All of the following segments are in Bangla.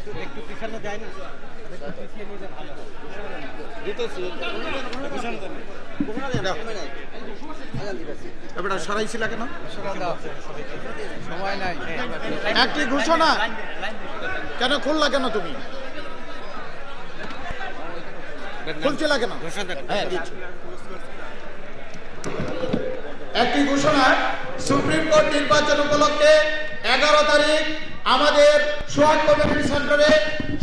একটু পিছনে যায় না, পিছিয়ে নিয়ে ভালো হয়। এবার সরাইছিল কেন? সময় নাই। একটি ঘোষণা কেন খুললা কেন? তুমি খুলছিল কেন? হ্যাঁ, দিচ্ছি। একটি ঘোষণা, সুপ্রিম কোর্ট নির্বাচন উপলক্ষে 11 তারিখ আমাদের সোহাগ কমিউনিটি সেন্টারে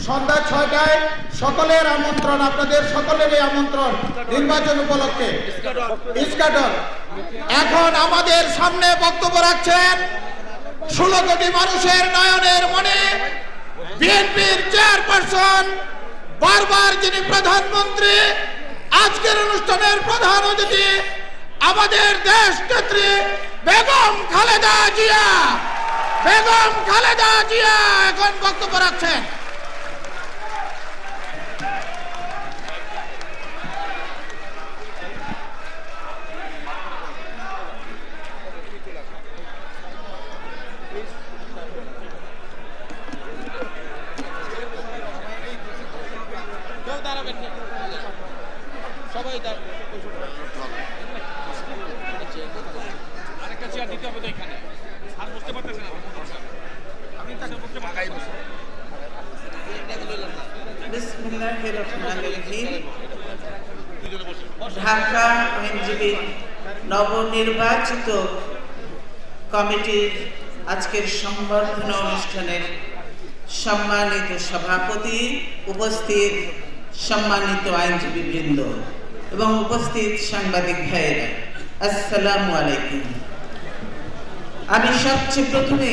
সন্ধ্যা 6টায় সকলের আমন্ত্রণ, আপনাদের সকলেরই আমন্ত্রণ নির্বাচন উপলক্ষে। ইস্কাটন এখন আমাদের সামনে বক্তব্য রাখছেন 16 কোটি মানুষের নয়নের মনে বিএনপির চেয়ারপারসন, বারবার যিনি প্রধানমন্ত্রী, আজকের অনুষ্ঠানের প্রধান অতিথি আমাদের দেশ নেত্রী বেগম খালেদা জিয়া। বেগম খালেদা জিয়া এখন বক্তব্য রাখছেন। সবাই আরেকটা চেয়ার দিতে হবে তো এখানে, আর বসতে পারতেছে না। আমি তাকে বসতে পাকাই বসে। বিসমিল্লাহির রহমানির রহিম। ঢাকা আইনজীবী নবনির্বাচিত কমিটির আজকের সংবর্ধনা অনুষ্ঠানের সম্মানিত সভাপতি, উপস্থিত সম্মানিত আইনজীবী বৃন্দ এবং উপস্থিত সাংবাদিক ভাইয়েরা, আসসালামু আলাইকুম। আমি সবচেয়ে প্রথমে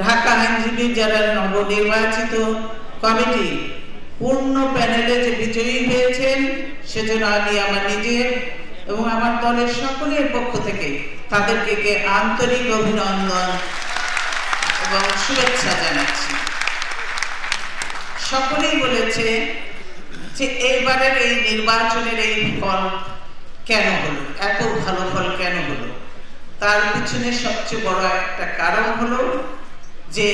ঢাকা আইনজীবী যারা নবনির্বাচিত কমিটি পূর্ণ প্যানেলে যে বিজয়ী হয়েছেন সেজন্য আমি আমার নিজের এবং আমার দলের সকলের পক্ষ থেকে তাদেরকে আন্তরিক অভিনন্দন এবং শুভেচ্ছা জানাচ্ছি। সকলেই বলেছে যে এইবারের এই নির্বাচনের এই ফল কেন হলো, এত ভালো ফল কেন হলো, তার পিছনে সবচেয়ে বড় একটা কারণ হলো যে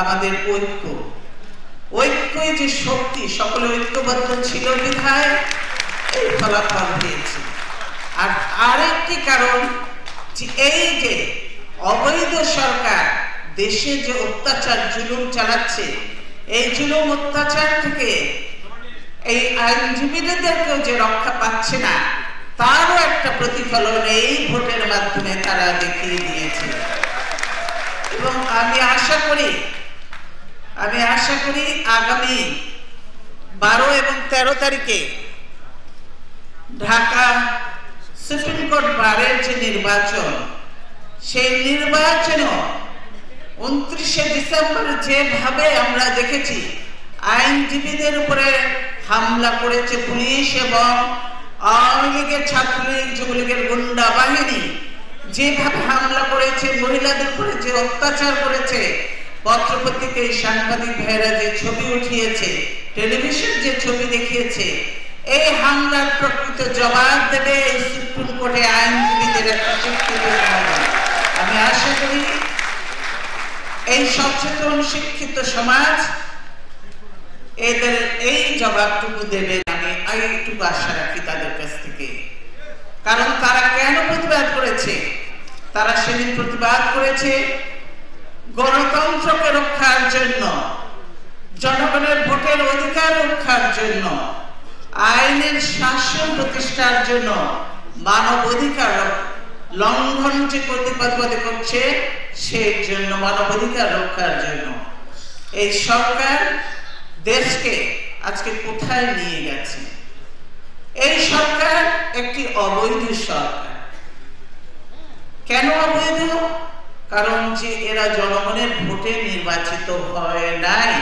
আমাদের ঐক্যই যে শক্তি, সকলে ঐক্যবদ্ধ ছিল বিধায় এই ফলাফল হয়েছে। আর আরেকটি কারণ যে এই যে অবৈধ সরকার দেশে যে অত্যাচার জুলুম চালাচ্ছে, এই জুলুম অত্যাচার থেকে এই আইনজীবীদেরকেও যে রক্ষা পাচ্ছে না, তারও একটা প্রতিফলন এই ভোটের মাধ্যমে তারা দেখিয়ে দিয়েছে। এবং আমি আশা করি আগামী 12 এবং 13 তারিখে ঢাকা সুপ্রিম কোর্ট বারের যে নির্বাচন, সেই নির্বাচনও 29শে ডিসেম্বর যেভাবে আমরা দেখেছি আইনজীবীদের উপরে হামলা করেছে পুলিশ এবং আওয়ামী লীগের, ছাত্রলীগ, যুবলীগের গুন্ডা বাহিনী, যেভাবে হামলা করেছে, মহিলাদের উপরে যে অত্যাচার করেছে, পত্রপত্রিকায় সাংবাদিক ভাইরা যে ছবি উঠিয়েছে, টেলিভিশন যে ছবি দেখিয়েছে, এই হামলার প্রকৃত জবাব দেবে এই সুপ্রিম কোর্টে আইনজীবীদের একটা শক্তি। আমি আশা করি এই সচেতন শিক্ষিত সমাজ এদের এই জবাবটুকু দেবে। আমি এইটুকু আশা রাখি তাদের কাছ থেকে। কারণ তারা কেন প্রতিবাদ করেছে? তারা সেদিন প্রতিবাদ করেছে গণতন্ত্রকে রক্ষার জন্য, জনগণের ভোটের অধিকার রক্ষার জন্য, আইনের শাসন প্রতিষ্ঠার জন্য, মানব অধিকার লঙ্ঘন যে প্রতিবাদ করছে সেই জন্য, মানব অধিকার রক্ষার জন্য। এই সরকার দেশকে আজকে কোথায় নিয়ে গেছে? এই সরকার একটি অবৈধ সরকার। কেন অবৈধ? কারণ যে এরা জনগণের ভোটে নির্বাচিত হয় নাই,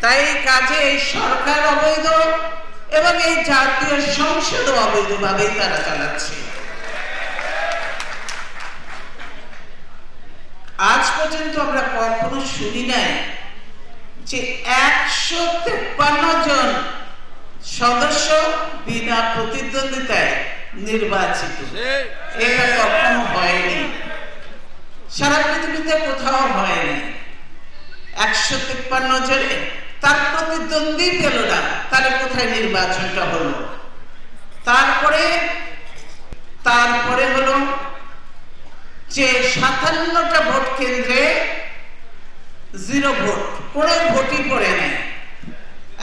তাই কাজে এই সরকার অবৈধ এবং এই জাতীয় সংসদ অবৈধভাবেই তারা চালাচ্ছে। আজ পর্যন্ত আমরা কখনো শুনি নাই যে 153 জন সদস্য বিনা প্রতিদ্বন্দ্বিতায় নির্বাচিত। এটা কখনো হয়নি, সারা পৃথিবীতে কোথাও হয়নি। 153 জনে তার প্রতিদ্বন্দ্বী পেল না, তাহলে কোথায় নির্বাচনটা হলো? তারপরে হলো যে 57টা ভোট কেন্দ্রে 0 ভোট, কোনো ভোটই পড়ে নাই।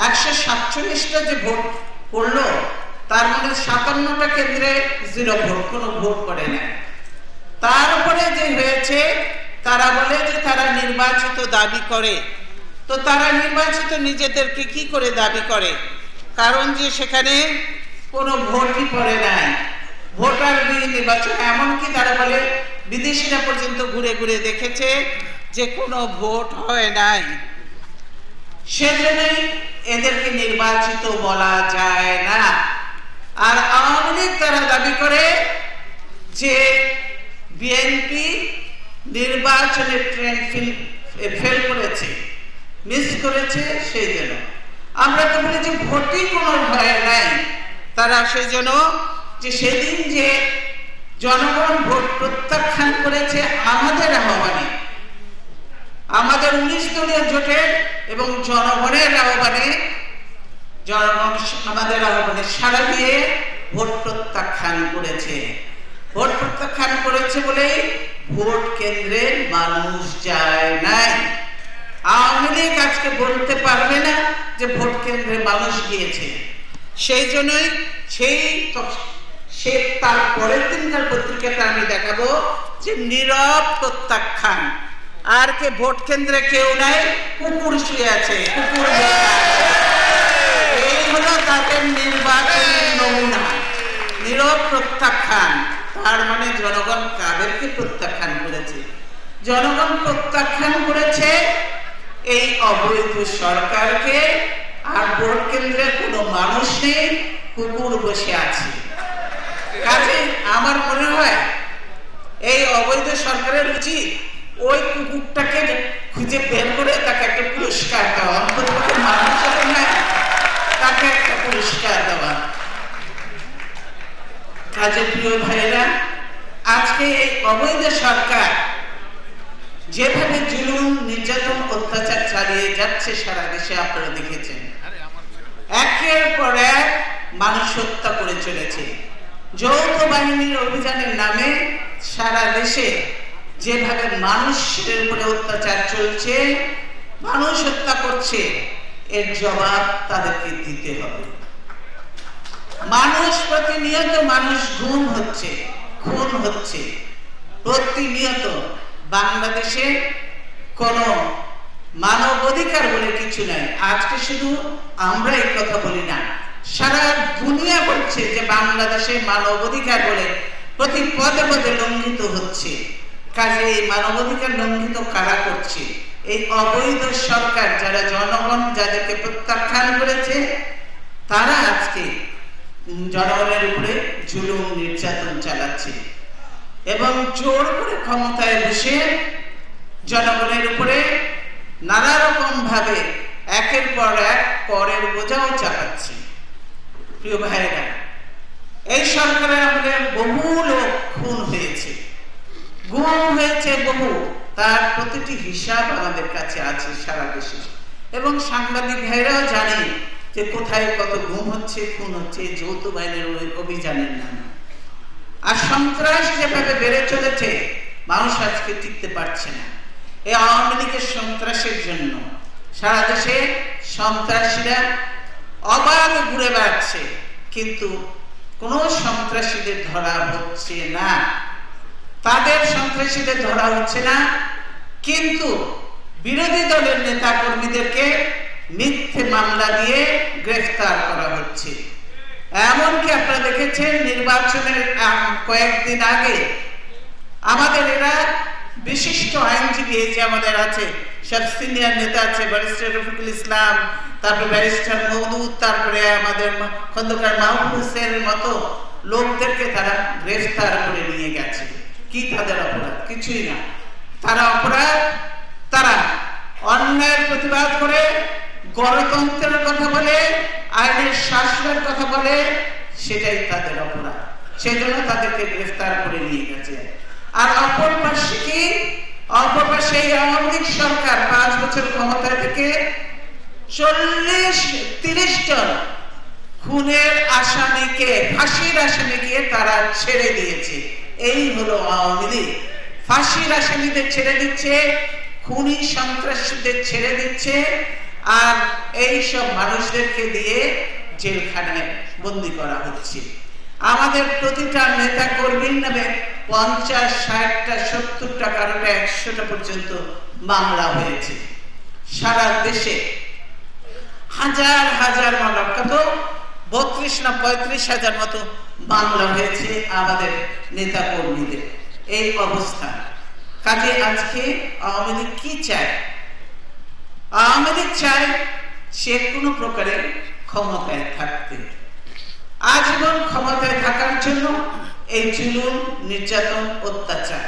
147টা যে ভোট পড়লো তার মধ্যে 57টা কেন্দ্রে 0 ভোট, কোনো ভোট পড়ে নাই। তারপরে যে হয়েছে, তারা বলে যে তারা নির্বাচিত দাবি করে। তো তারা নির্বাচিত নিজেদেরকে কি করে দাবি করে? কারণ যে সেখানে কোনো ভোটই পড়ে নাই, ভোটার নির্বাচন। এমনকি তারা বলে বিদেশিরা পর্যন্ত ঘুরে ঘুরে দেখেছে যে কোনো ভোট হয় নাই, সেজন্যই এদেরকে নির্বাচিত বলা যায় না। আর আওয়ামী লীগ তারা দাবি করে যে বিএনপি নির্বাচনের ট্রেন্ড ফেল করেছে, মিস করেছে, সেই জন্য। আমরা তো বলি যে ভোটই কোনো হয় নাই। তারা সেই জন্য যে সেদিন যে জনগণ ভোট প্রত্যাখ্যান করেছে আমাদের আহ্বানে, আমাদের 19 দলীয় জোটের এবং জনগণের আহ্বানে, জনগণ আমাদের আহ্বানে সাড়া দিয়ে ভোট প্রত্যাখ্যান করেছে। ভোট প্রত্যাখ্যান করেছে বলেই ভোট কেন্দ্রে মানুষ যায় নাই। আওয়ামী লীগ আজকে বলতে পারবে না যে ভোট কেন্দ্রে মানুষ গিয়েছে। সেই জন্যই সে তার পরের দিনকার পত্রিকাটা আমি দেখাবো যে নীরব প্রত্যাখ্যান। আর কে ভোট কেন্দ্রে কেউ নাই, কুকুর শুয়ে আছে, কুকুর এই হলো তাদের নির্বাচনের নমুনা, নীরব প্রত্যাখ্যান। তার মানে জনগণ কাদেরকে প্রত্যাখ্যান করেছে? জনগণ প্রত্যাখ্যান করেছে এই অবৈধ সরকারকে। আর ভোট কেন্দ্রে কোনো মানুষ নেই, কুকুর বসে আছে। কাজে আমার মনে হয় এই অবৈধ সরকারের উচিত ওই কুকুরটাকে খুঁজে বের করে তাকে একটা পুরস্কার দেওয়া, অন্তত মানুষ নাই, তাকে একটা পুরস্কার দেওয়া। কাজে প্রিয় ভাইরা, আজকে এই অবৈধ সরকার যেভাবে জুলুম, নির্যাতন, অত্যাচার চালিয়ে যাচ্ছে সারা দেশে, আপনারা দেখেছেন। একের পর এক মানুষ হত্যা করে চলেছে। যৌথ বাহিনীর অভিযানের নামে সারা দেশে যেভাবে মানুষের উপরে অত্যাচার চলছে, মানুষ হত্যা করছে, এর জবাব তাদেরকে দিতে হবে। মানুষ প্রতিনিয়ত মানুষ গুম হচ্ছে, খুন হচ্ছে প্রতিনিয়ত। বাংলাদেশে কোনো মানব অধিকার বলে কিছু নাই। আজকে শুধু আমরা এই কথা বলি না, সারা দুনিয়া বলছে যে বাংলাদেশে মানব অধিকার বলে প্রতি পদে পদে লঙ্ঘিত হচ্ছে। কাজে এই মানবাধিকার লঙ্ঘিত কারা করছে? এই অবৈধ সরকার, যারা জনগণ যাদেরকে প্রত্যাখ্যান করেছে, তারা আজকে জনগণের উপরে জুলুম, নির্যাতন চালাচ্ছে এবং জোর করে ক্ষমতায় বসে জনগণের উপরে নানা রকম ভাবে একের পর এক করের বোঝাও চাপাচ্ছে। প্রিয় ভাইরা, এই সরকারের আমলে বহু লোক খুন হয়েছে, গুম হয়েছে বহু। তার প্রতিটি হিসাব আমাদের কাছে আছে সারা দেশে, এবং সাংবাদিক ভাইরাও জানে যে কোথায় কত গুম হচ্ছে, খুন হচ্ছে যৌথ বাহিনীর অভিযানের নামে। আর সন্ত্রাস যেভাবে বেড়ে চলেছে, মানুষ আজকে টিকতে পারছে না। এই আওয়ামী লীগের সন্ত্রাসের জন্য সারা দেশে সন্ত্রাসীরা অবাধ ঘুরে বেড়াচ্ছে, কিন্তু কোন সন্ত্রাসীদের ধরা হচ্ছে না। তাদের সন্ত্রাসীদের ধরা হচ্ছে না, কিন্তু বিরোধী দলের নেতা কর্মীদেরকে মিথ্যে মামলা দিয়ে গ্রেফতার করা হচ্ছে। এমনকি আপনারা দেখেছেন নির্বাচনের কয়েকদিন আগে আমাদের এরা বিশিষ্ট আইনজীবী যে আমাদের আছে, সব সিনিয়র নেতা আছে, ব্যারিস্টার রফিকুল ইসলাম, তারপরে ব্যারিস্টার মওদুদ, তারপরে আমাদের খন্দকার মাহবুব হোসেনের মতো লোকদেরকে তারা গ্রেফতার করে নিয়ে গেছে। কি তাদের অপরাধ? কিছুই না। তারা অপরাধ, তারা অন্যায়ের প্রতিবাদ করে, গণতন্ত্রের কথা বলে, আইনের শাসনের কথা বলে, সেটাই তাদের অপরাধ। সেজন্য তাদেরকে গ্রেফতার করে নিয়ে গেছে। আর অপর পাশে কি অপরপাশে এই আওয়ামী লীগ সরকার 5 বছর ক্ষমতায় থেকে 30 জন খুনের আসামিকে, ফাঁসির আসামিকে তারা ছেড়ে দিয়েছে। এই হলো আওয়ামী লীগ। ফাঁসির আসামিদের ছেড়ে দিচ্ছে, খুনি সন্ত্রাসীদের ছেড়ে দিচ্ছে, আর এই সব মানুষদেরকে দিয়ে জেলখানায় বন্দী করা হচ্ছে। আমাদের প্রতিটা নেতা কর্মীর নামে 50, 60টা, 70টা, কারোটা 100টা পর্যন্ত মামলা হয়েছে। সারা দেশে হাজার হাজার মামলা, কত 32 না 35 হাজার মতো মামলা হয়েছে আমাদের নেতা কর্মীদের। এই অবস্থা। কাজে আজকে আওয়ামী লীগ কি চায়? আওয়ামী লীগ চায় সে কোনো প্রকারে ক্ষমতায় থাকতে, আজীবন ক্ষমতায় থাকার জন্য এই জুলুম, নির্যাতন, অত্যাচার।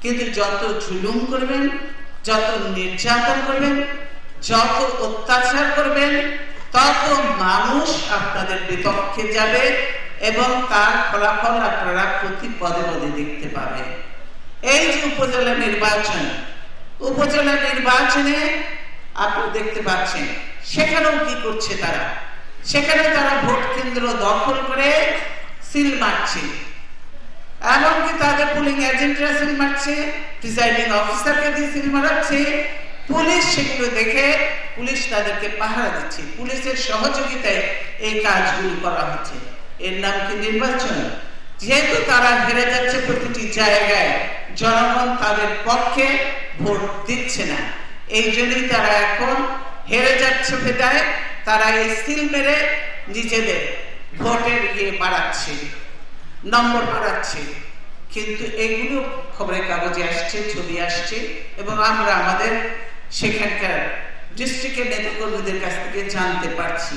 কিন্তু যত জুলুম করবেন, যত নির্যাতন করবেন, যত অত্যাচার করবেন, তত মানুষ আপনাদের বিপক্ষে যাবে এবং তার ফলাফল আপনারা প্রতি পদে পদে দেখতে পাবেন। এই যে উপজেলা নির্বাচনে আপনি দেখতে পাচ্ছেন সেখানেও কি করছে তারা? সেখানে তারা ভোট কেন্দ্র দখল করে সিল মারছে, এমনকি তাদের পুলিং এজেন্টরা সিল মারছে, প্রিসাইডিং অফিসারকে দিয়ে সিল মারাচ্ছে। পুলিশ সেগুলো দেখে পুলিশ তাদেরকে পাহারা দিচ্ছে, পুলিশের সহযোগিতায় এই কাজগুলো করা হচ্ছে। এর নাম কি নির্বাচন? যেহেতু তারা হেরে যাচ্ছে প্রতিটি জায়গায়, জনগণ তাদের পক্ষে ভোট দিচ্ছে না, এই জন্যই তারা এখন হেরে যাচ্ছে বিধায় তারা এই সিল মেরে নিজেদের ভোটের বাড়াচ্ছে, নম্বর বাড়াচ্ছে। কিন্তু এগুলো খবরের কাগজে আসছে, ছবি আসছে, এবং আমরা আমাদের সেখানকার ডিস্ট্রিক্টের নেতাকর্মীদের কাছ থেকে জানতে পারছি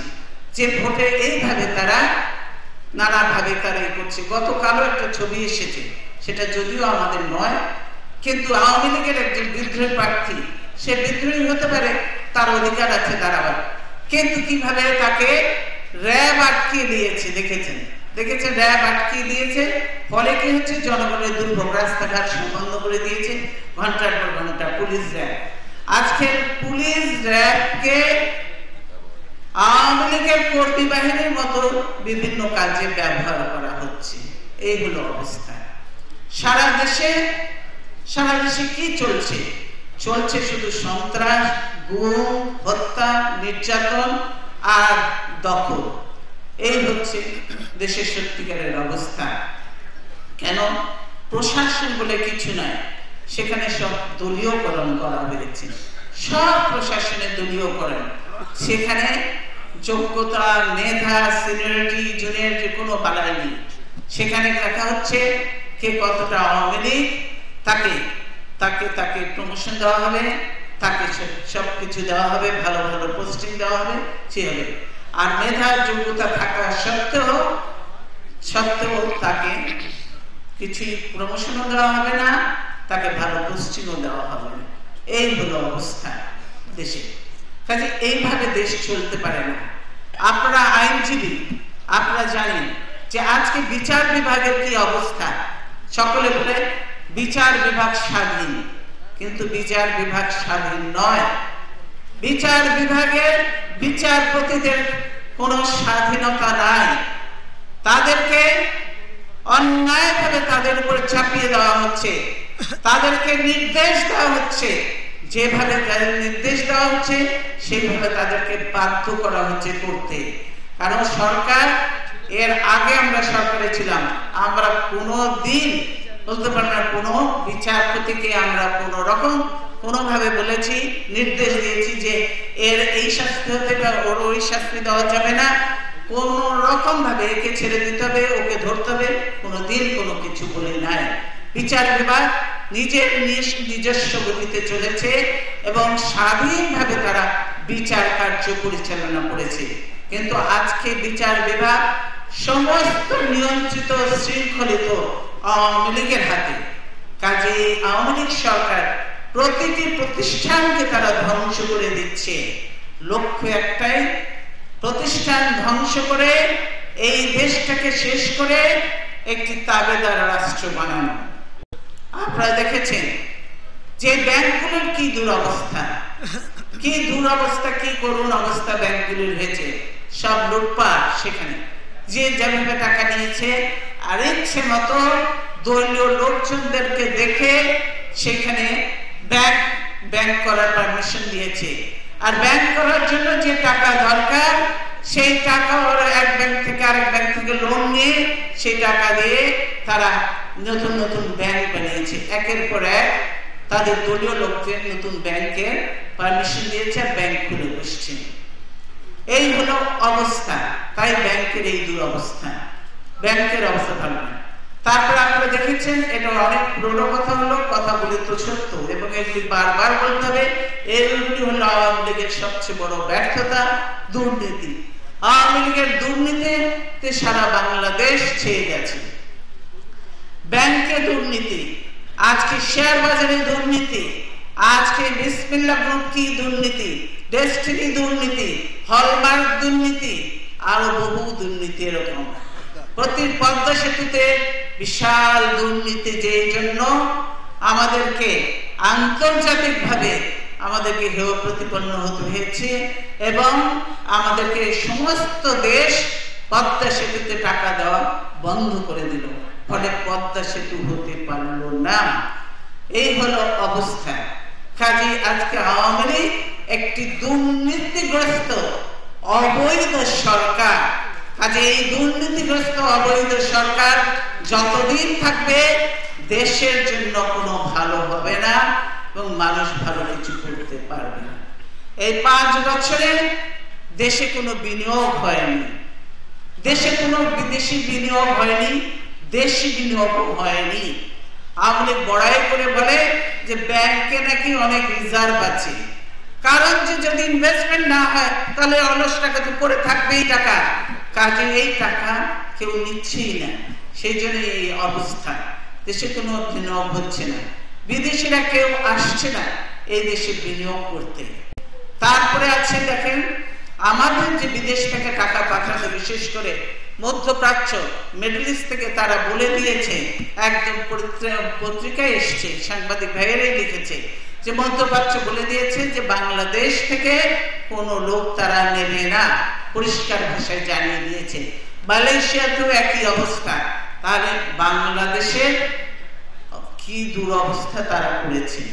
যে ভোটে এইভাবে তারা নানাভাবে তারা করছে। গতকালও একটা ছবি এসেছে, সেটা যদিও আমাদের নয়, কিন্তু আওয়ামী লীগের একজন বিদ্রোহী প্রার্থী, সে বিদ্রোহী হতে পারে, তার অধিকার আছে দাঁড়াবার, কিন্তু কিভাবে তাকে র্যাব আটকে দিয়েছে দেখেছেন, র্যাব আটকে দিয়েছে। ফলে কি হচ্ছে? জনগণের দুর্ভোগ, রাস্তাঘাট বন্ধ করে দিয়েছে, ঘন্টার পর ঘন্টা পুলিশ র্যাব। আজকে পুলিশ র্যাবকে আওয়ামী লীগের কর্মী বাহিনীর মতো বিভিন্ন কাজে ব্যবহার করা হচ্ছে। এই হলো অবস্থা। সারা দেশে কি চলছে? চলছে শুধু সন্ত্রাস, গুম, হত্যা, নির্যাতন আর দখল। এই হচ্ছে দেশের সত্যিকারের অবস্থা। কেন? প্রশাসন বলে কিছু নয়, সেখানে সব দলীয়করণ করা হয়েছে, সব প্রশাসনে দলীয়করণ। সেখানে যোগ্যতা, মেধা, সিনিয়রিটি, জুনিয়রিটি কোনো বালাই নেই। সেখানে দেখা হচ্ছে কে কতটা আওয়ামী লীগ, তাকে প্রমোশন দেওয়া হবে, তাকে সবকিছু দেওয়া হবে, ভালো ভালো পোস্টিং দেওয়া হবে, সে হবে। আর মেধা, যোগ্যতা থাকা সত্ত্বেও তাকে কিছুই প্রমোশনও দেওয়া হবে না, তাকে ভালো পোস্টিংও দেওয়া হবে না। এই হলো অবস্থা দেশে। কাজে এইভাবে দেশ চলতে পারে না। আপনারা আইনজীবী, আপনারা জানেন যে আজকে বিচার বিভাগের কি অবস্থা। সকলে বলে বিচার বিভাগ স্বাধীন, কিন্তু বিচার বিভাগ স্বাধীন নয়। বিচার বিভাগের বিচারপতিদের কোনো স্বাধীনতা নাই। তাদেরকে অন্যায়ভাবে তাদের উপর চাপিয়ে দেওয়া হচ্ছে, তাদেরকে নির্দেশ দেওয়া হচ্ছে, যেভাবে তাদের নির্দেশ দেওয়া হচ্ছে সেইভাবে তাদেরকে বাধ্য করা হচ্ছে করতে। কারণ সরকার, এর আগে আমরা সরকারে ছিলাম, আমরা কোনোদিন বলতে পারি না কোনো বিচারপতিকে আমরা কোনোভাবে বলেছি, নির্দেশ দিয়েছি যে এর এই শাস্তি হতে হবে, ওর ওই শাস্তি দেওয়া যাবে না, কোন রকম ভাবে একে ছেড়ে দিতে হবে, ওকে ধরতে হবে, কোনোদিন কোনো কিছু বলে নাই। বিচার বিভাগ নিজস্ব গতিতে চলেছে এবং স্বাধীনভাবে তারা বিচার কার্য পরিচালনা করেছে। কিন্তু আজকে বিচার বিভাগ সমস্ত নিয়ন্ত্রিত, শৃঙ্খলিত আওয়ামী লীগের হাতে। কাজে আওয়ামী লীগ সরকার প্রতিটি প্রতিষ্ঠানকে তারা ধ্বংস করে দিচ্ছে। লক্ষ্য একটাই, প্রতিষ্ঠান ধ্বংস করে এই দেশটাকে শেষ করে একটি তাবেদার রাষ্ট্র বানানো। আপনারা দেখেছেন যে ব্যাংকগুলোর কি দুরবস্থা, কি দুরবস্থা, কি করুণ অবস্থা ব্যাংকগুলোর হয়েছে। সব লুটপাট, সেখানে যে যেভাবে টাকা নিয়েছে আর ইচ্ছে মতো দলীয় লোকজনদেরকে দেখে সেখানে ব্যাংক করার পারমিশন দিয়েছে। আর ব্যাংক করার জন্য যে টাকা দরকার সেই টাকা ওরা এক ব্যাংক থেকে আরেক ব্যাংক থেকে লোন নিয়ে সেই টাকা দিয়ে তারা নতুন নতুন ব্যাংক বানিয়েছে। একের পর এক তাদের দলীয় লোকদের নতুন ব্যাংকের পারমিশন দিয়েছে আর ব্যাংক খুলে বসছে। এই হলো অবস্থা। তাই ব্যাংকের এই দুরবস্থা, ব্যাংকের অবস্থা ভালো না। তারপর আপনারা দেখেছেন, এটা অনেক পুরোনো কথা হলো, কথাগুলি তো সত্য এবং এগুলি বারবার বলতে হবে। এইগুলি হলো আওয়ামী লীগের সবচেয়ে বড় ব্যর্থতা, দুর্নীতি। আওয়ামী লীগের দুর্নীতিতে সারা বাংলাদেশ ছেয়ে গেছে। ব্যাংকে দুর্নীতি, আজকে শেয়ার বাজারে দুর্নীতি, আজকে বিসমিল্লাহ গ্রুপ কি দুর্নীতি, ডেস্টিনি দুর্নীতি, হলমার্ক দুর্নীতি, আরো বহু দুর্নীতি এরকম। প্রতি পদ্মা সেতুতে বিশাল দুর্নীতি, যে জন্য আমাদেরকে আন্তর্জাতিকভাবে আমাদেরকে হেয় প্রতিপন্ন হতে হয়েছে এবং আমাদেরকে সমস্ত দেশ পদ্মা সেতুতে টাকা দেওয়া বন্ধ করে দিল, ফলে পদ্মা সেতু হতে পারল না। এই হলো অবস্থা। কাজে আজকে আওয়ামী লীগ একটি দুর্নীতিগ্রস্ত অবৈধ সরকার। কাজে এই দুর্নীতিগ্রস্ত অবৈধ সরকার যতদিন থাকবে দেশের জন্য কোনো ভালো হবে না এবং মানুষ ভালো কিছু করতে পারবে না। এই 5 বছরে দেশে কোনো বিনিয়োগ হয়নি, দেশে কোনো বিদেশি বিনিয়োগ হয়নি, দেশি বিনিয়োগ হয়নি। আওয়ামী লীগ বড়াই করে বলে যে ব্যাংকে নাকি অনেক রিজার্ভ আছে, কারণ যে যদি ইনভেস্টমেন্ট না হয় তাহলে অলস টাকা তো পড়ে থাকবেই টাকা। কাজে এই টাকা কেউ নিচ্ছেই না, সেই জন্য এই অবস্থা। দেশে কোনো বিনিয়োগ হচ্ছে না, বিদেশিরা কেউ আসছে না এই দেশে বিনিয়োগ করতে। তারপরে আছে দেখেন, আমাদের যে বিদেশ থেকে টাকা পাঠানো, বিশেষ করে মধ্যপ্রাচ্য, মিডল ইস্ট থেকে তারা বলে দিয়েছে, একদম পত্রিকায় এসছে, সাংবাদিক ভাইয়েরাই লিখেছে যে মধ্যপ্রাচ্য বলে দিয়েছে যে বাংলাদেশ থেকে কোনো লোক তারা নেবে না, পরিষ্কার ভাষায় জানিয়ে দিয়েছে। মালয়েশিয়াতেও একই অবস্থা। তাহলে বাংলাদেশের কি দুরবস্থা তারা করেছে,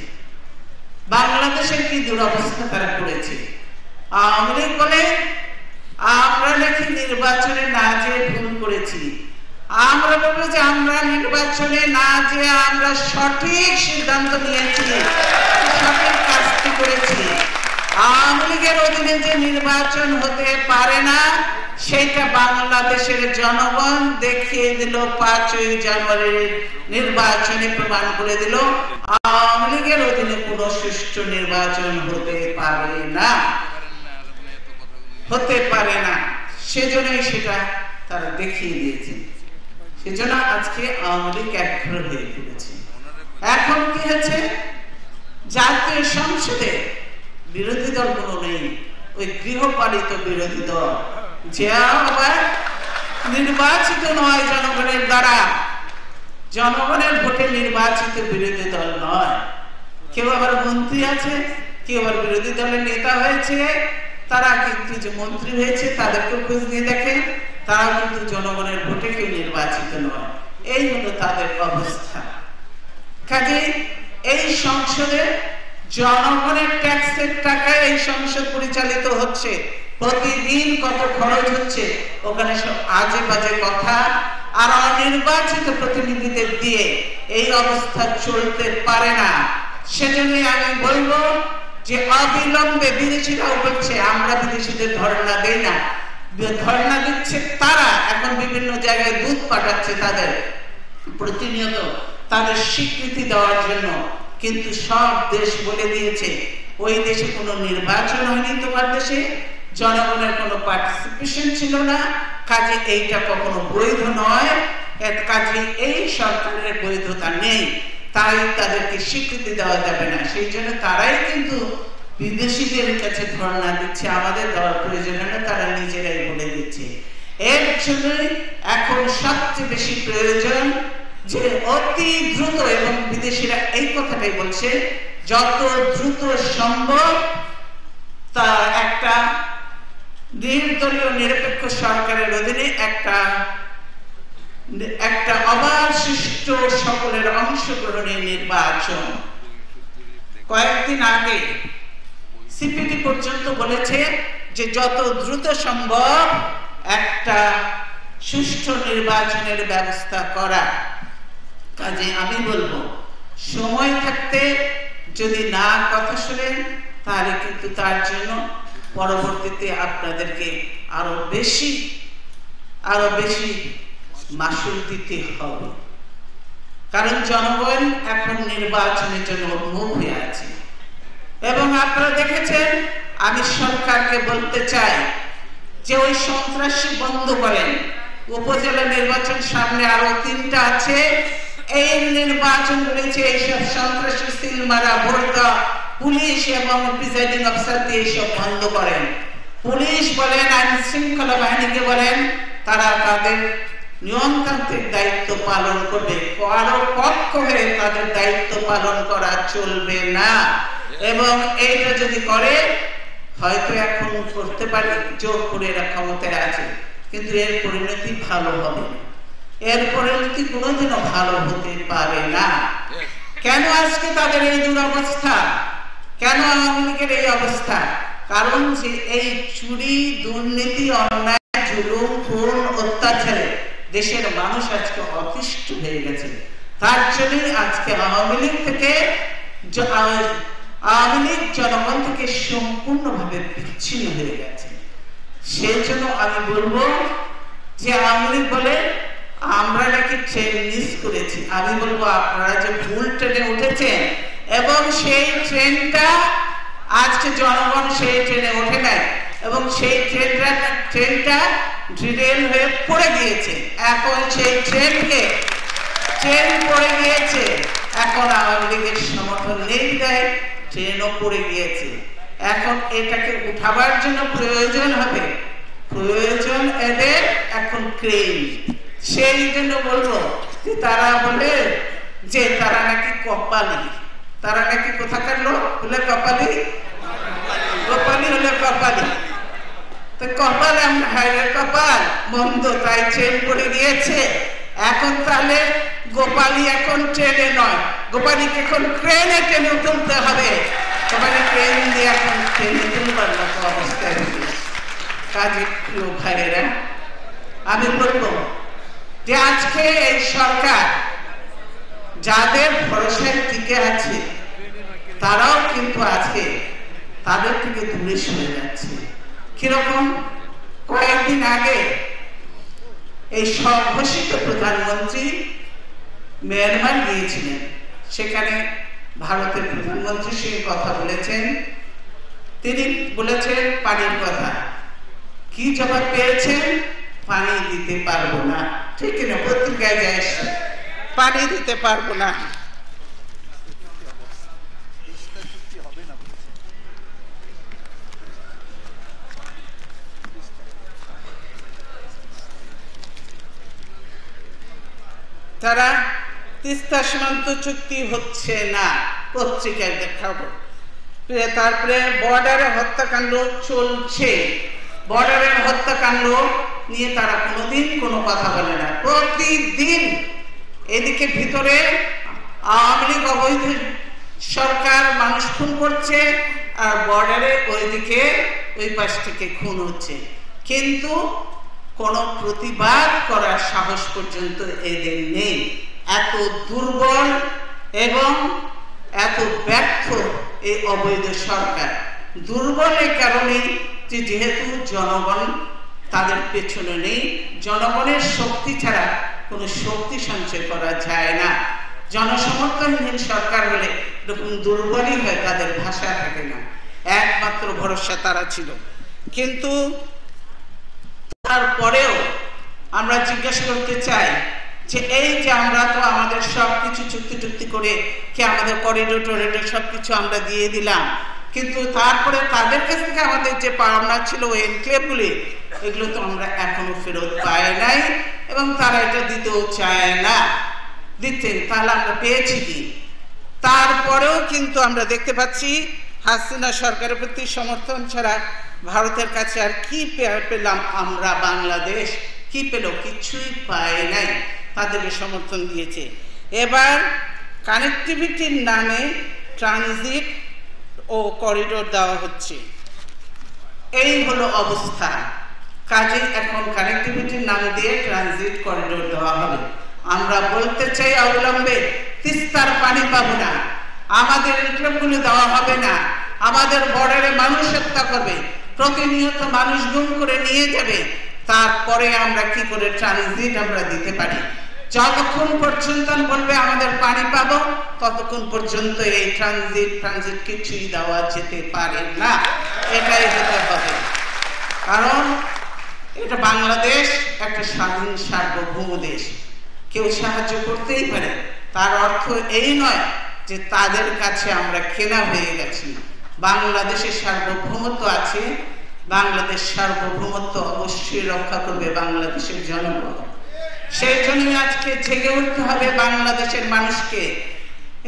বাংলাদেশের কি দুরবস্থা তারা করেছে। আওয়ামী লীগ বলে আমরা নাকি নির্বাচনে না যেয়ে ভুল করেছি। আমরা বলবো যে আমরা নির্বাচনে না যেয়ে আমরা সঠিক সিদ্ধান্ত নিয়েছি, সঠিক কাজটি করেছি। আওয়ামী লীগের অধীনে যে নির্বাচন হতে পারে না সেটা বাংলাদেশের জনগণ দেখিয়ে দিল, 5ই জানুয়ারির নির্বাচনে প্রমাণ করে দিল আওয়ামী লীগের অধীনে কোনো সুষ্ঠু নির্বাচন হতে পারে না, হতে পারে না। সেজন্যই সেটা তারা দেখিয়ে দিয়েছে। সেজন্য আজকে আওয়ামী লীগ একঘরে হয়ে পড়েছে। এখন কি হচ্ছে, জাতীয় সংসদে বিরোধী দল কোনো নেই, ওই গৃহপালিত বিরোধী দল, যে আবার নির্বাচিত নয় জনগণের দ্বারা, জনগণের ভোটে নির্বাচিত বিরোধী দল নয়। কেউ আবার মন্ত্রী আছে, কেউ আবার বিরোধী দলের নেতা হয়েছে, তারা কিন্তু যে মন্ত্রী হয়েছে তাদেরকেও খোঁজ নিয়ে দেখেন, তারা কিন্তু জনগণের ভোটে কেউ নির্বাচিত নয়। এই হলো তাদের অবস্থা। কাজে এই সংসদে জনগণের ট্যাক্সের টাকায় এই সংসদ পরিচালিত হচ্ছে, প্রতিদিন কত খরচ হচ্ছে, ওখানে সব আজে বাজে কথা। আর অনির্বাচিত প্রতিনিধিদের দিয়ে এই অবস্থা চলতে পারে না। সেজন্যই আমি বলবো যে অবিলম্বে, বিদেশিরাও বলছে আমরা বিদেশিদের ধর্ণা দেই না, ধর্ণা দিচ্ছে তারা, এখন বিভিন্ন জায়গায় দুধ পাঠাচ্ছে তাদের প্রতিনিয়ত তাদের স্বীকৃতি দেওয়ার জন্য। কিন্তু সব দেশ বলে দিয়েছে ওই দেশে কোনো নির্বাচন হয়নি, তোমার দেশে জনগণের কোনো পার্টিসিপেশন ছিল না, কাজে এইটা কখনো বৈধ নয়, কাজে এই সরকারের বৈধতা নেই, তাই তাদেরকে স্বীকৃতি দেওয়া যাবে না। সেই জন্য তারাই কিন্তু বিদেশিদের কাছে ধর্ণা দিচ্ছে, আমাদের দেওয়ার প্রয়োজন না, তারা নিজেরাই বলে দিচ্ছে। এর জন্যই এখন সবচেয়ে বেশি প্রয়োজন যে অতি দ্রুত, এবং বিদেশিরা এই কথাটাই বলছে যত দ্রুত সম্ভব তা একটা নির্দলীয় নিরপেক্ষ সরকারের অধীনে একটা অবাধ সুষ্ঠু সকলের অংশগ্রহণের নির্বাচন। কয়েকদিন আগে সিপিডি পর্যন্ত বলেছে যে যত দ্রুত সম্ভব একটা সুষ্ঠু নির্বাচনের ব্যবস্থা করা। কাজে আমি বলবো, সময় থাকতে যদি না কথা শুনেন তাহলে কিন্তু তার জন্য পরবর্তীতে আপনাদেরকে আরো বেশি মাসুল দিতে হবে। কারণ জনগণ এখন নির্বাচনের জন্য উন্মুখ হয়ে আছে। এবং আপনারা দেখেছেন, আমি সরকারকে বলতে চাই যে ওই সন্ত্রাসী বন্ধ করেন। উপজেলা নির্বাচন সামনে আরো 3টা আছে, এই নির্বাচন করেছে এইসব সন্ত্রাসী সিল মারা ভোট পুলিশ এবং প্রিসাইডিং অফিসার দিয়ে সব বন্ধ করেন। পুলিশ বলেন, আইন শৃঙ্খলা বাহিনীকে বলেন, তারা তাদের নিয়মতান্ত্রিক দায়িত্ব পালন করবে। কারো পক্ষ হয়ে তাদের দায়িত্ব পালন করা চলবে না। এবং এইটা যদি করে, হয়তো এখন করতে পারে, জোর করে এরা ক্ষমতায় আছে, কিন্তু এর পরিণতি ভালো হবে না। এর পরিণতি কোনোদিনও ভালো হতে পারে না। কেন আজকে তাদের এই দুরবস্থা? কেন আওয়ামী লীগের এই অবস্থা? কারণ যে এই চুরি, দুর্নীতি, অন্যায়, জুলুম, খুন, অত্যাচারে দেশের মানুষ আজকে অতিষ্ঠ হয়ে গেছে। তার জন্যই আজকে আওয়ামী লীগ জনগণ থেকে সম্পূর্ণভাবে বিচ্ছিন্ন হয়ে গেছে। সেই জন্য আমি বলবো যে আওয়ামী লীগ বলে আমরা নাকি ট্রেন মিস করেছি। আমি বলবো, আপনারা যে ভুল ট্রেনে উঠেছেন এবং সেই ট্রেনটা আজকে জনগণ সেই ট্রেনে ওঠে নাই এবং সেই ট্রেনটা ডিরেল হয়ে পড়ে গিয়েছে। এখন সেই ট্রেন পড়ে গিয়েছে, এখন আওয়ামী লীগের সমর্থন নেই, দেয় ট্রেনও পড়ে গিয়েছে। এখন এটাকে উঠাবার জন্য প্রয়োজন এদের এখন ক্রেন। সেই জন্য বলবো যে তারা বলে যে তারা নাকি কপালি, তারা নাকি কোথাকার লোক বলে কপালি হলে কপালি। তো কপাল, আমরা হাইরের কপাল মন্দ, তাই ট্রেন পড়ে গিয়েছে। এখন তাহলে গোপালী এখন ট্রেনে নয়, গোপালীকে এখন ট্রেনে তুলতে হবে। গোপালী ট্রেন দিয়ে এখন ট্রেনে তুলবার মতো অবস্থায় কাজে। প্রিয় ভাইয়েরা, আমি বলবো যে আজকে এই সরকার যাদের ভরসায় টিকে আছে তারাও কিন্তু আজকে তাদের থেকে দূরে সরে যাচ্ছে। কিরকম? কয়েকদিন আগে এই স্বঘোষিত প্রধানমন্ত্রী মিয়ানমার গিয়েছিলেন, সেখানে ভারতের প্রধানমন্ত্রীর সঙ্গে কথা বলেছেন। তিনি বলেছেন পানির কথা। কি জবাব পেয়েছেন? পানি দিতে পারবো না। ঠিক না? পত্রিকায় যায়, পানি দিতে পারবো না। তারা তিস্তা সীমান্ত চুক্তি হচ্ছে না, পত্রিকায় দেখাবো। তারপরে বর্ডারে হত্যাকাণ্ড চলছে, বর্ডারের হত্যাকাণ্ড নিয়ে তারা কোনোদিন কোনো কথা বলে না। প্রতিদিন এদিকে ভিতরে আওয়ামী লীগ অবৈধ সরকার মানুষ খুন করছে, আর বর্ডারে ওইদিকে ওই পাশ থেকে খুন হচ্ছে, কিন্তু কোনো প্রতিবাদ করার সাহস পর্যন্ত এদের নেই। এত দুর্বল এবং এত ব্যর্থ এই অবৈধ সরকার। দুর্বল এই কারণে যে যেহেতু জনগণ তাদের পেছনে নেই, জনগণের শক্তি ছাড়া কোনো শক্তি সঞ্চয় করা যায় না। জনসমর্থনহীন সরকার হলে এরকম দুর্বলই হয়, তাদের ভাষা থাকে না। একমাত্র ভরসা তারা ছিল। কিন্তু তারপরেও আমরা জিজ্ঞাসা করতে চাই যে এই যে আমরা তো আমাদের সবকিছু চুক্তি করে কি আমাদের করিডোর টরিডোর সবকিছু আমরা দিয়ে দিলাম, কিন্তু তারপরে তাদের কাছ থেকে আমাদের যে পাওনা ছিল ওই এনক্লেভগুলি, এগুলো তো আমরা এখনো ফেরত পাই নাই এবং তারা এটা দিতেও চায় না দিতে। তাহলে আমরা পেয়েছি কি? তারপরেও কিন্তু আমরা দেখতে পাচ্ছি হাসিনা সরকারের প্রতি সমর্থন ছাড়া ভারতের কাছে আর কি পেলাম আমরা? বাংলাদেশ কি পেল? কিছুই পায় নাই, তাদেরকে সমর্থন দিয়েছে। এবার কানেক্টিভিটির নামে ট্রানজিট ও করিডোর দেওয়া হচ্ছে, এই হলো অবস্থা। কাজে এখন কানেক্টিভিটির নাম দিয়ে ট্রানজিট করিডোর দেওয়া হবে। আমরা বলতে চাই অবিলম্বে তিস্তার পানি পাবো না, আমাদের ইনক্লেভগুলো দেওয়া হবে না, আমাদের বর্ডারে মানুষ হত্যা করবে, প্রতিনিয়ত মানুষ গুম করে নিয়ে যাবে, তারপরে আমরা কি করে ট্রানজিট আমরা দিতে পারি? যতক্ষণ পর্যন্ত বলবে আমাদের পানি পাবো, ততক্ষণ পর্যন্ত এই ট্রানজিট কিছুই দেওয়া যেতে পারে না। এটাই হতে হবে, কারণ এটা বাংলাদেশ একটা স্বাধীন সার্বভৌম দেশ, কেউ সাহায্য করতেই পারে। তার অর্থ এই নয় যে তাদের কাছে আমরা কেনা হয়ে গেছি। বাংলাদেশের সার্বভৌমত্ব আছে, বাংলাদেশ সার্বভৌমত্ব অবশ্যই রক্ষা করবে বাংলাদেশের জনগণ। সেই জন্য আজকে জেগে উঠতে হবে বাংলাদেশের মানুষকে।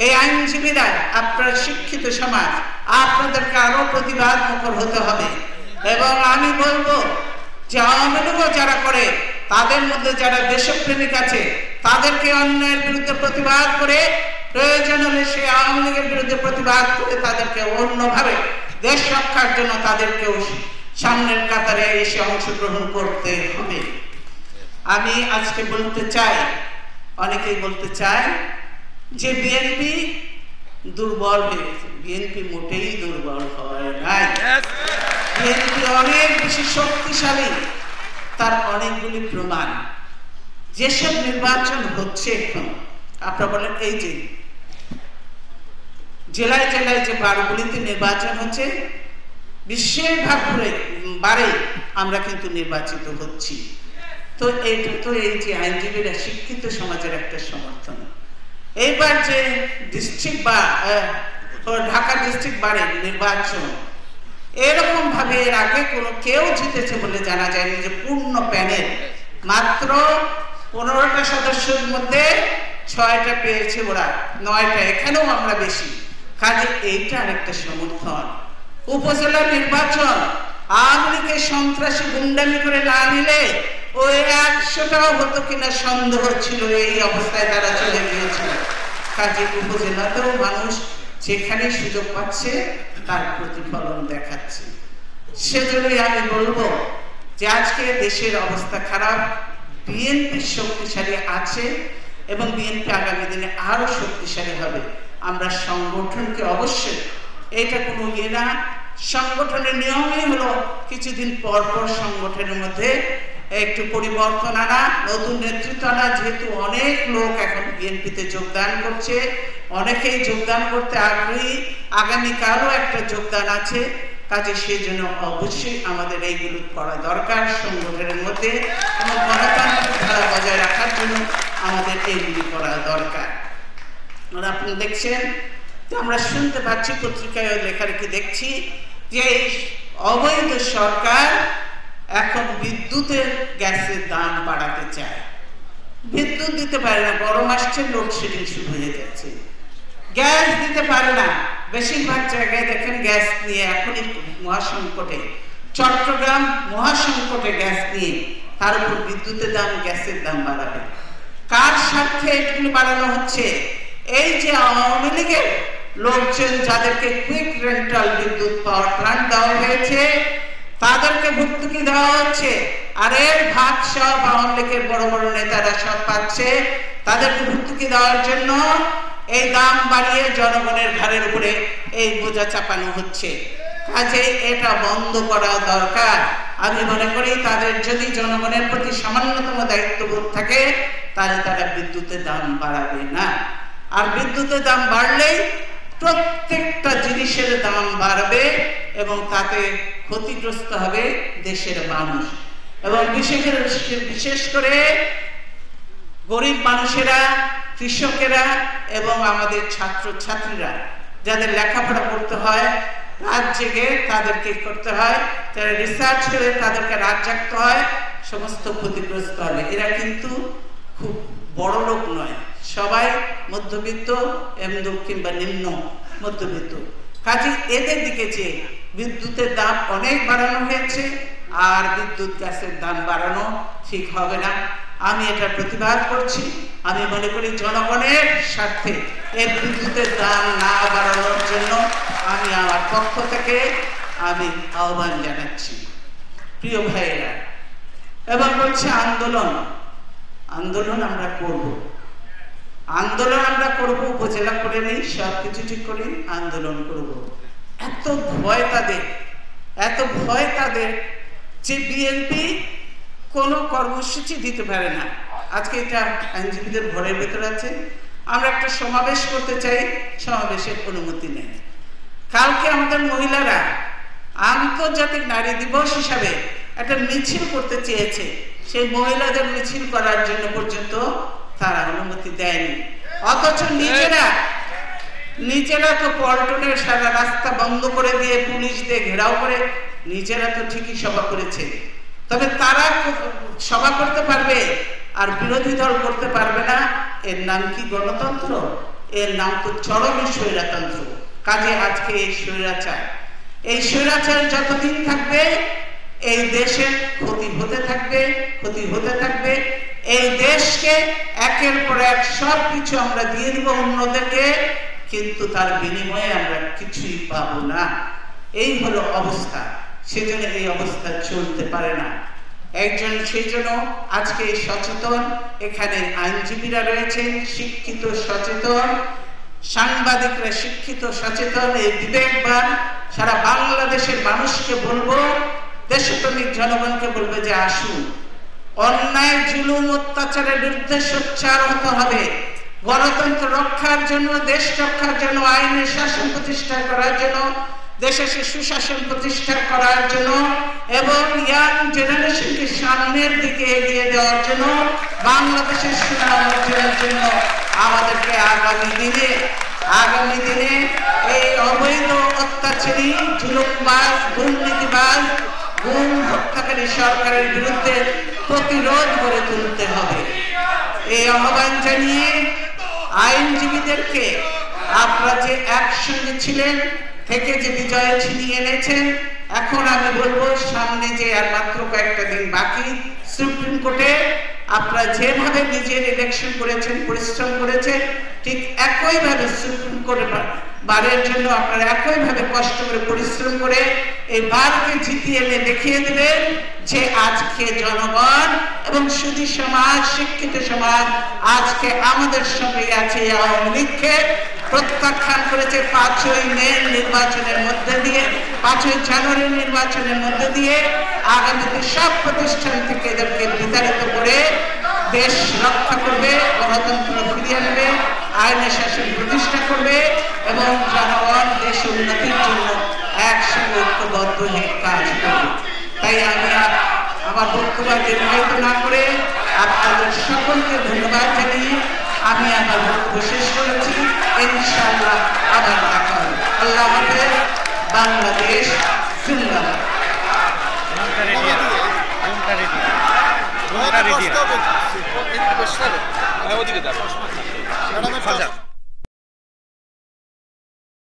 এই আইনজীবীরা, আপনার শিক্ষিত সমাজ, আপনাদেরকে আরো প্রতিবাদ মুখর হতে হবে। এবং আমি বলবো যে আওয়ামী লীগও যারা করে, তাদের মধ্যে যারা দেশপ্রেমিক আছে, তাদেরকে অন্যায়ের বিরুদ্ধে প্রতিবাদ করে, প্রয়োজন হলে সে আওয়ামী লীগের বিরুদ্ধে প্রতিবাদ করে তাদেরকে অন্যভাবে দেশ রক্ষার জন্য তাদেরকেও সামনের কাতারে এসে অংশগ্রহণ করতে হবে। আমি আজকে বলতে চাই, অনেকেই বলতে চায় যে বিএনপি দুর্বল হয়েছে। বিএনপি মোটেই দুর্বল হয় নাই, বিএনপি অনেক বেশি শক্তিশালী। তার অনেকগুলি প্রমাণ। যেসব নির্বাচন হচ্ছে এখন, আপনারা বলেন এই যে জেলায় জেলায় যে বারগুলিতে নির্বাচন হচ্ছে, বেশিরভাগ বারে আমরা কিন্তু নির্বাচিত হচ্ছি। তো এইটা তো এই যে আইনজীবীরা শিক্ষিত সমাজের একটা সমর্থন। এইবার যে ডিস্ট্রিক্ট বা ঢাকা ডিস্ট্রিক্ট বারের নির্বাচন, এরকম ভাবে এর আগে কোনো কেউ জিতেছে বলে জানা যায়নি। যে পূর্ণ প্যানেল মাত্র 15টা সদস্যের মধ্যে 6টা পেয়েছে ওরা, 9টা এখানেও আমরা বেশি। কাজে এইটা আরেকটা সমর্থন। উপজেলা নির্বাচন আওয়ামী লীগের সন্ত্রাসী গুন্ডামি করে না নিলে ওই 100টাও হতো কিনা সন্দেহ ছিল। এই অবস্থায় তারা চলে গিয়েছিল। কাজে উপজেলাতেও মানুষ যেখানে সুযোগ পাচ্ছে তার প্রতিফলন দেখাচ্ছে। সেজন্যই আমি বলবো যে আজকে দেশের অবস্থা খারাপ, বিএনপি শক্তিশালী আছে এবং বিএনপি আগামী দিনে আরো শক্তিশালী হবে। আমরা সংগঠনকে অবশ্যই, এটা কোনো ইয়ে না, সংগঠনের নিয়মই হলো কিছুদিন পর পর সংগঠনের মধ্যে একটু পরিবর্তন আনা, নতুন নেতৃত্ব আনা। যেহেতু অনেক লোক এখন বিএনপিতে যোগদান করছে, অনেকেই যোগদান করতে আগ্রহী, আগামীকালও একটা যোগদান আছে। কাজে সেই জন্য অবশ্যই আমাদের এইগুলো করা দরকার সংগঠনের মধ্যে, এবং গণতান্ত্রিক ধারা বজায় রাখার জন্য আমাদের এইগুলি করা দরকার। আপনি দেখছেন যে আমরা শুনতে পাচ্ছি, পত্রিকায় লেখালেখি দেখছি যে অবৈধ সরকার এখন বিদ্যুতের গ্যাসের দাম বাড়াতে চায়। বিদ্যুৎ দিতে পারে না, গরম আসছে, লোডশেডিং শুরু হয়ে যাচ্ছে, গ্যাস দিতে পারে না। বেশিরভাগ জায়গায় দেখেন গ্যাস নিয়ে এখনই মহাসংকটে, চট্টগ্রাম মহাসংকটে গ্যাস নিয়ে, তার উপর বিদ্যুতের দাম, গ্যাসের দাম বাড়াবে। কার স্বার্থে এগুলো বাড়ানো হচ্ছে? এই যে আওয়ামী লীগের লোকজন যাদেরকে কুইক রেন্টাল বিদ্যুৎ পাওয়ার প্ল্যান্ট দেওয়া হয়েছে, তাদেরকে ভর্তুকি দেওয়া হচ্ছে, আর এর ভাগ সব আওয়ামী লীগের বড় বড় নেতারা সব পাচ্ছে। তাদেরকে ভর্তুকি দেওয়ার জন্য এই দাম বাড়িয়ে জনগণের ঘাড়ের উপরে এই বোঝা চাপানো হচ্ছে। কাজে এটা বন্ধ করা দরকার। আমি মনে করি তাদের যদি জনগণের প্রতি সামান্যতম দায়িত্ববোধ থাকে, তাহলে তারা বিদ্যুতের দাম বাড়াবে না। আর বিদ্যুতের দাম বাড়লেই প্রত্যেকটা জিনিসের দাম বাড়বে এবং তাতে ক্ষতিগ্রস্ত হবে দেশের মানুষ, এবং বিশেষ করে গরিব মানুষেরা, কৃষকেরা এবং আমাদের ছাত্র ছাত্রীরা, যাদের লেখাপড়া করতে হয়, রাত জেগে তাদেরকে করতে হয়, যারা রিসার্চ করে তাদেরকে রাত জাগতে হয়, সমস্ত ক্ষতিগ্রস্ত হবে। এরা কিন্তু খুব বড় লোক নয়, সবাই মধ্যবিত্ত এবং কিংবা নিম্ন মধ্যবিত্ত। কাজে এদের দিকে চেয়ে বিদ্যুতের দাম অনেক বাড়ানো হয়েছে, আর বিদ্যুৎ গ্যাসের দাম বাড়ানো ঠিক হবে না। আমি এটা প্রতিবাদ করছি। আমি মনে করি জনগণের স্বার্থে এই বিদ্যুতের দাম না বাড়ানোর জন্য আমি আমার পক্ষ থেকে আমি আহ্বান জানাচ্ছি। প্রিয় ভাইয়েরা, এবার বলছে আন্দোলন। আন্দোলন আমরা করব, আন্দোলন আমরা করব, উপজেলা করে নেই, সব কিছু ঠিক করে আন্দোলন করব। এত ভয় তাদের, এত ভয় তাদের যে বিএনপি কোনো কর্মসূচি দিতে পারে না। আজকে এটা আইনজীবীদের ঘরের ভেতরে আছে। আমরা একটা সমাবেশ করতে চাই, সমাবেশের অনুমতি নেই। কালকে আমাদের মহিলারা আন্তর্জাতিক নারী দিবস হিসাবে একটা মিছিল করতে চেয়েছে, সেই মহিলাদের মিছিল করার জন্য পর্যন্ত তারা অনুমতি দেয়নি। অথচ নিজেরা তো পল্টনের সারা রাস্তা বন্ধ করে দিয়ে পুলিশ দিয়ে ঘেরাও করে নিজেরা তো ঠিকই সভা করেছে। তবে তারা সভা করতে পারবে আর বিরোধী দল করতে পারবে না। এর নাম কি গণতন্ত্র? এর নাম তো চরম স্বৈরতন্ত্র। কাজে আজকে এই স্বৈরাচার, এই স্বৈরাচার যতদিন থাকবে এই দেশের ক্ষতি হতে থাকবে, ক্ষতি হতে থাকবে। এই দেশকে একের পর এক সব কিছু আমরা দিয়ে দিব অন্যদেরকে, কিন্তু তার বিনিময়ে আমরা কিছুই পাবো না। এই হলো অবস্থা। সেজন্য এই অবস্থা চলতে পারে না। সেই জন্য আজকে সচেতন এখানে আইনজীবীরা রয়েছেন, শিক্ষিত সচেতন, সাংবাদিকরা শিক্ষিত সচেতন, এই বিবেকবান সারা বাংলাদেশের মানুষকে বলবো, দেশপ্রেমিক জনগণকে বলবো যে আসুন, অন্যায় জুলুম অত্যাচারের বিরুদ্ধে সোচ্চার হতে হবে। গণতন্ত্র রক্ষার জন্য, দেশ রক্ষার জন্য, আইনের শাসন প্রতিষ্ঠা করার জন্য, দেশে সুশাসন প্রতিষ্ঠা করার জন্য এবং ইয়াং জেনারেশনকে সামনের দিকে এগিয়ে দেওয়ার জন্য, বাংলাদেশের সুনাম অর্জনের জন্য আমাদেরকে আগামী দিনে এই অবৈধ অত্যাচারী, জুলুমবাজ, দুর্নীতিবাজ, গুম হত্যাকারী সরকারের বিরুদ্ধে প্রতিরোধ গড়ে তুলতে হবে। এই আহ্বান জানিয়ে আইনজীবীদেরকে, আপনারা যে একসঙ্গে ছিলেন, থেকে যে বিজয় ছিনিয়ে এনেছেন, এখন আমি বলবো সামনে যে আর মাত্র কয়েকটা দিন বাকি, সুপ্রিম কোর্টে আপনারা যেভাবে নিজের ইলেকশন করেছেন, পরিশ্রম করেছেন, ঠিক একইভাবে সুপ্রিম কোর্টে বারের জন্য আপনারা একইভাবে কষ্ট করে পরিশ্রম করে এই বারকে জিতিয়ে এনে দেখিয়ে দেবেন যে আজকে জনগণ এবং সুধী সমাজ, শিক্ষিত সমাজ আজকে আমাদের সঙ্গে আছে। আওয়ামী লীগকে প্রত্যাখ্যান করেছে 5ই মে নির্বাচনের মধ্যে দিয়ে, 5ই জানুয়ারি নির্বাচনের মধ্যে দিয়ে। আগামীতে সব প্রতিষ্ঠান থেকে এদেরকে বিতাড়িত করে দেশ রক্ষা করবে, গণতন্ত্র ফিরিয়ে আনবে, আইনের শাসন প্রতিষ্ঠা করবে এবং জনগণ দেশ উন্নতির জন্য একসঙ্গে ঐক্যবদ্ধ হয়ে কাজ করবে। তাই আমি আমার বক্তব্য দীর্ঘায়িত না করে আপনাদের সকলকে ধন্যবাদ জানিয়ে আমি আমার বক্তব্য শেষ করেছি। ইনশাআল্লাহ আবার দেখা হবে। আল্লাহ হাফেজ। বাংলাদেশ জিন্দাবাদ।